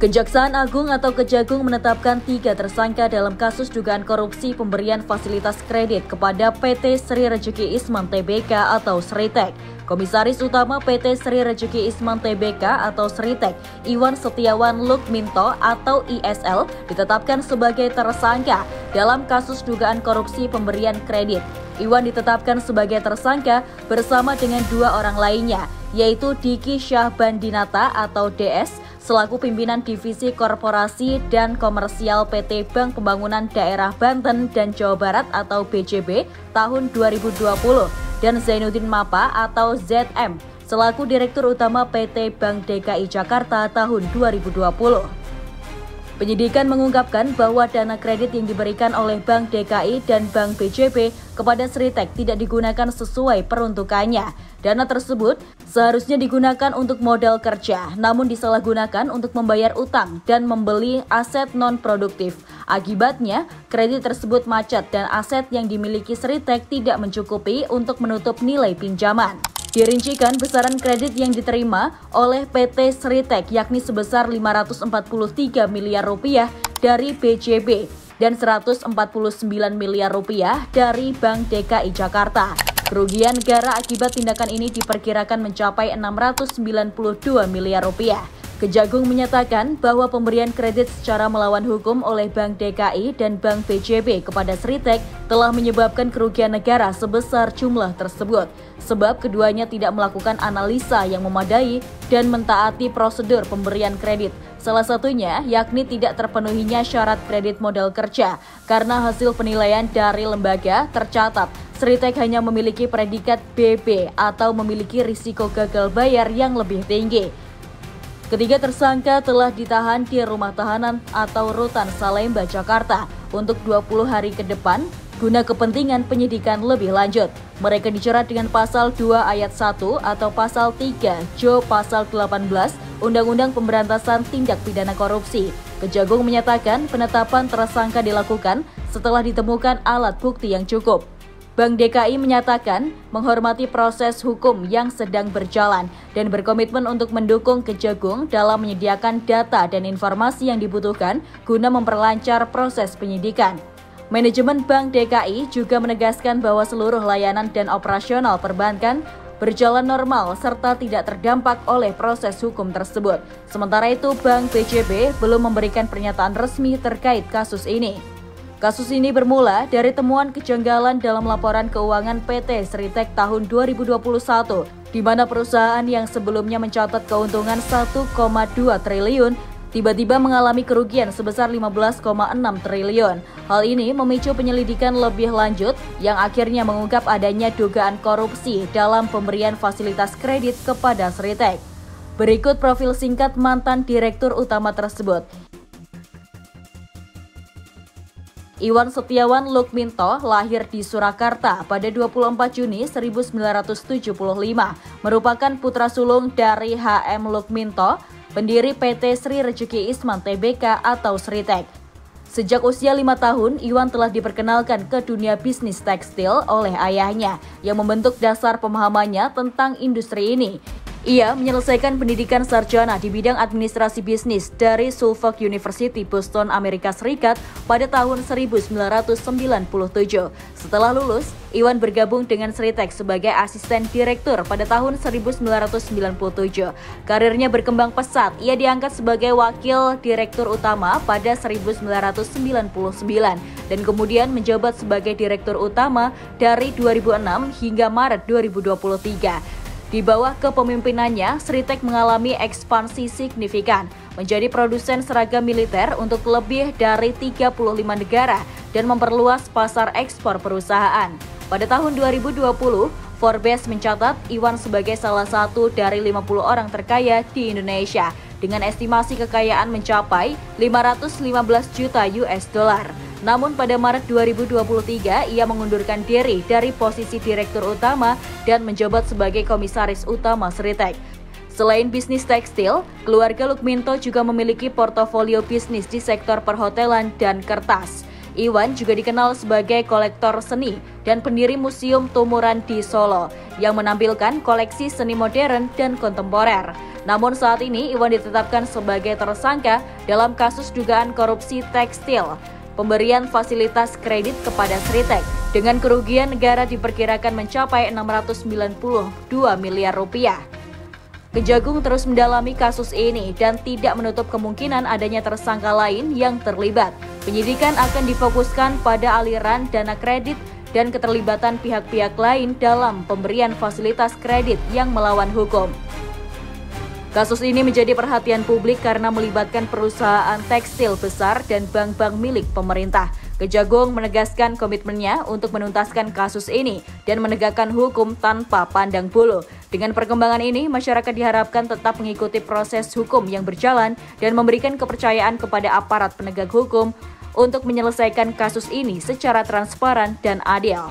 Kejaksaan Agung atau Kejagung menetapkan 3 tersangka dalam kasus dugaan korupsi pemberian fasilitas kredit kepada PT Sri Rejeki Isman Tbk atau Sritek. Komisaris Utama PT Sri Rejeki Isman Tbk atau Sritek, Iwan Setiawan Lukminto atau ISL, ditetapkan sebagai tersangka dalam kasus dugaan korupsi pemberian kredit. Iwan ditetapkan sebagai tersangka bersama dengan 2 orang lainnya, yaitu Diki Syahbandinata atau DS, selaku pimpinan Divisi Korporasi dan Komersial PT Bank Pembangunan Daerah Banten dan Jawa Barat atau BJB tahun 2020, dan Zainuddin Mapa atau ZM, selaku Direktur Utama PT Bank DKI Jakarta tahun 2020. Penyidikan mengungkapkan bahwa dana kredit yang diberikan oleh Bank DKI dan Bank BJB kepada Sritek tidak digunakan sesuai peruntukannya. Dana tersebut seharusnya digunakan untuk modal kerja, namun disalahgunakan untuk membayar utang dan membeli aset non-produktif. Akibatnya, kredit tersebut macet dan aset yang dimiliki Sritek tidak mencukupi untuk menutup nilai pinjaman. Dirincikan besaran kredit yang diterima oleh PT Sritek yakni sebesar 543 miliar rupiah dari BJB dan 149 miliar rupiah dari Bank DKI Jakarta. Kerugian negara akibat tindakan ini diperkirakan mencapai 692 miliar rupiah. Kejagung menyatakan bahwa pemberian kredit secara melawan hukum oleh Bank DKI dan Bank BJB kepada Sritek telah menyebabkan kerugian negara sebesar jumlah tersebut, sebab keduanya tidak melakukan analisa yang memadai dan mentaati prosedur pemberian kredit. Salah satunya yakni tidak terpenuhinya syarat kredit modal kerja, karena hasil penilaian dari lembaga tercatat Sritek hanya memiliki predikat BB atau memiliki risiko gagal bayar yang lebih tinggi. Ketiga tersangka telah ditahan di rumah tahanan atau Rutan Salemba, Jakarta untuk 20 hari ke depan guna kepentingan penyidikan lebih lanjut. Mereka dijerat dengan pasal 2 ayat 1 atau pasal 3 Jo pasal 18 Undang-Undang Pemberantasan Tindak Pidana Korupsi. Kejagung menyatakan penetapan tersangka dilakukan setelah ditemukan alat bukti yang cukup. Bank DKI menyatakan menghormati proses hukum yang sedang berjalan dan berkomitmen untuk mendukung Kejagung dalam menyediakan data dan informasi yang dibutuhkan guna memperlancar proses penyidikan. Manajemen Bank DKI juga menegaskan bahwa seluruh layanan dan operasional perbankan berjalan normal serta tidak terdampak oleh proses hukum tersebut. Sementara itu, Bank BJB belum memberikan pernyataan resmi terkait kasus ini. Kasus ini bermula dari temuan kejanggalan dalam laporan keuangan PT Sritek tahun 2021, di mana perusahaan yang sebelumnya mencatat keuntungan 1,2 triliun tiba-tiba mengalami kerugian sebesar 15,6 triliun. Hal ini memicu penyelidikan lebih lanjut yang akhirnya mengungkap adanya dugaan korupsi dalam pemberian fasilitas kredit kepada Sritek. Berikut profil singkat mantan Direktur Utama tersebut. Iwan Setiawan Lukminto lahir di Surakarta pada 24 Juni 1975, merupakan putra sulung dari HM Lukminto, pendiri PT Sri Rejeki Isman Tbk atau Sritek. Sejak usia 5 tahun, Iwan telah diperkenalkan ke dunia bisnis tekstil oleh ayahnya yang membentuk dasar pemahamannya tentang industri ini. Ia menyelesaikan pendidikan sarjana di bidang administrasi bisnis dari Suffolk University, Boston, Amerika Serikat pada tahun 1997. Setelah lulus, Iwan bergabung dengan Sritek sebagai asisten direktur pada tahun 1997. Karirnya berkembang pesat, ia diangkat sebagai wakil direktur utama pada 1999 dan kemudian menjabat sebagai direktur utama dari 2006 hingga Maret 2023. Di bawah kepemimpinannya, Sritek mengalami ekspansi signifikan, menjadi produsen seragam militer untuk lebih dari 35 negara dan memperluas pasar ekspor perusahaan. Pada tahun 2020, Forbes mencatat Iwan sebagai salah satu dari 50 orang terkaya di Indonesia dengan estimasi kekayaan mencapai 515 juta US dollar. Namun pada Maret 2023, ia mengundurkan diri dari posisi direktur utama dan menjabat sebagai komisaris utama Sritek. Selain bisnis tekstil, keluarga Lukminto juga memiliki portofolio bisnis di sektor perhotelan dan kertas. Iwan juga dikenal sebagai kolektor seni dan pendiri Museum Tumuran di Solo yang menampilkan koleksi seni modern dan kontemporer. Namun saat ini Iwan ditetapkan sebagai tersangka dalam kasus dugaan korupsi tekstil, pemberian fasilitas kredit kepada Sritek dengan kerugian negara diperkirakan mencapai 692 miliar rupiah. Kejagung terus mendalami kasus ini dan tidak menutup kemungkinan adanya tersangka lain yang terlibat. Penyidikan akan difokuskan pada aliran dana kredit dan keterlibatan pihak-pihak lain dalam pemberian fasilitas kredit yang melawan hukum. Kasus ini menjadi perhatian publik karena melibatkan perusahaan tekstil besar dan bank-bank milik pemerintah. Kejagung menegaskan komitmennya untuk menuntaskan kasus ini dan menegakkan hukum tanpa pandang bulu. Dengan perkembangan ini, masyarakat diharapkan tetap mengikuti proses hukum yang berjalan dan memberikan kepercayaan kepada aparat penegak hukum untuk menyelesaikan kasus ini secara transparan dan adil.